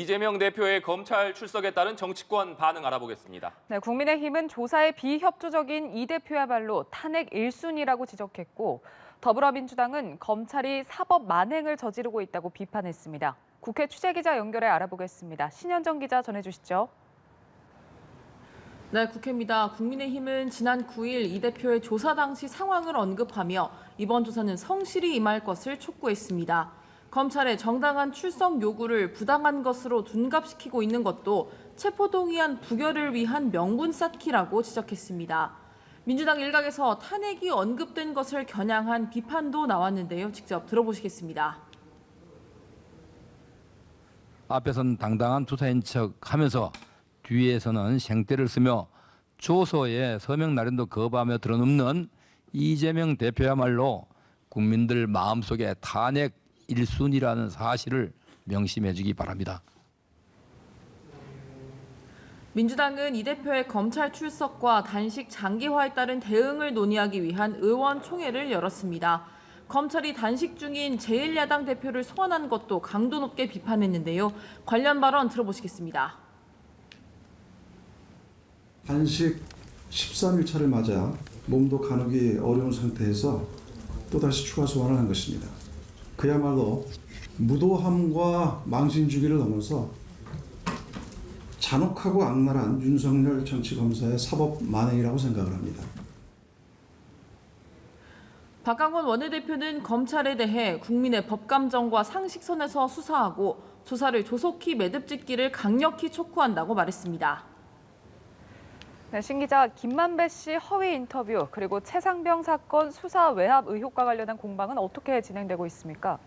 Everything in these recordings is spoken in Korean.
이재명 대표의 검찰 출석에 따른 정치권 반응 알아보겠습니다. 네, 국민의힘은 조사에 비협조적인 이 대표야말로 탄핵 1순위라고 지적했고 더불어민주당은 검찰이 사법 만행을 저지르고 있다고 비판했습니다. 국회 취재기자 연결해 알아보겠습니다. 신현정 기자 전해주시죠. 네, 국회입니다. 국민의힘은 지난 9일 이 대표의 조사 당시 상황을 언급하며 이번 조사는 성실히 임할 것을 촉구했습니다. 검찰의 정당한 출석 요구를 부당한 것으로 둔갑시키고 있는 것도 체포동의안 부결을 위한 명분 쌓기라고 지적했습니다. 민주당 일각에서 탄핵이 언급된 것을 겨냥한 비판도 나왔는데요. 직접 들어보시겠습니다. 앞에서는 당당한 투사인 척하면서 뒤에서는 생떼를 쓰며 조서에 서명 날인도 거부하며 드러눕는 이재명 대표야말로 국민들 마음속에 탄핵 1순위라는 사실을 명심해 주기 바랍니다. 민주당은 이 대표의 검찰 출석과 단식 장기화에 따른 대응을 논의하기 위한 의원총회를 열었습니다. 검찰이 단식 중인 제1야당 대표를 소환한 것도 강도 높게 비판했는데요. 관련 발언 들어보시겠습니다. 단식 13일차를 맞아 몸도 가누기 어려운 상태에서 또다시 추가 소환을 한 것입니다. 그야말로 무도함과 망신주기를 넘어서 잔혹하고 악랄한 윤석열 정치검사의 사법 만행이라고 생각을 합니다. 박강원 원내대표는 검찰에 대해 국민의 법감정과 상식선에서 수사하고 조사를 조속히 매듭짓기를 강력히 촉구한다고 말했습니다. 네, 신 기자, 김만배 씨 허위 인터뷰 그리고 최상병 사건 수사 외압 의혹과 관련한 공방은 어떻게 진행되고 있습니까?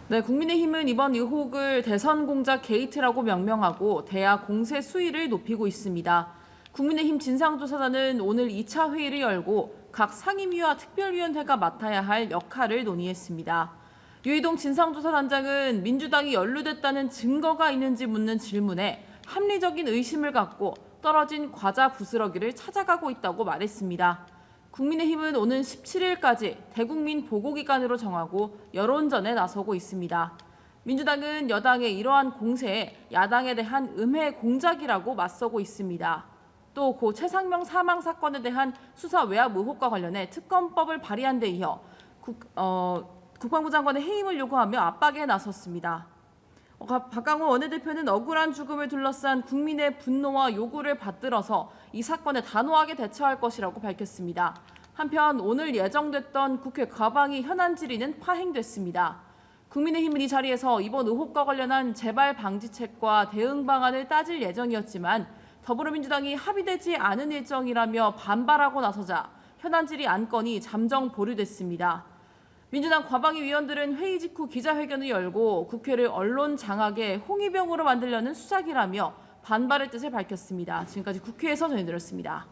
네, 국민의힘은 이번 의혹을 대선 공작 게이트라고 명명하고 대야 공세 수위를 높이고 있습니다. 국민의힘 진상조사단은 오늘 2차 회의를 열고 각 상임위와 특별위원회가 맡아야 할 역할을 논의했습니다. 유희동 진상조사단장은 민주당이 연루됐다는 증거가 있는지 묻는 질문에 합리적인 의심을 갖고 떨어진 과자 부스러기를 찾아가고 있다고 말했습니다. 국민의힘은 오는 17일까지 대국민 보고기간으로 정하고 여론전에 나서고 있습니다. 민주당은 여당의 이러한 공세에 야당에 대한 음해 공작이라고 맞서고 있습니다. 또 고 최상명 사망 사건에 대한 수사 외압 의혹과 관련해 특검법을 발의한 데 이어 국방부 장관의 해임을 요구하며 압박에 나섰습니다. 박강원 원내대표는 억울한 죽음을 둘러싼 국민의 분노와 요구를 받들어서 이 사건에 단호하게 대처할 것이라고 밝혔습니다. 한편 오늘 예정됐던 국회 과방위 현안 질의는 파행됐습니다. 국민의힘은 이 자리에서 이번 의혹과 관련한 재발 방지책과 대응 방안을 따질 예정이었지만 더불어민주당이 합의되지 않은 일정이라며 반발하고 나서자 현안 질의 안건이 잠정 보류됐습니다. 민주당 과방위 위원들은 회의 직후 기자회견을 열고 국회를 언론 장악의 홍위병으로 만들려는 수작이라며 반발의 뜻을 밝혔습니다. 지금까지 국회에서 전해드렸습니다.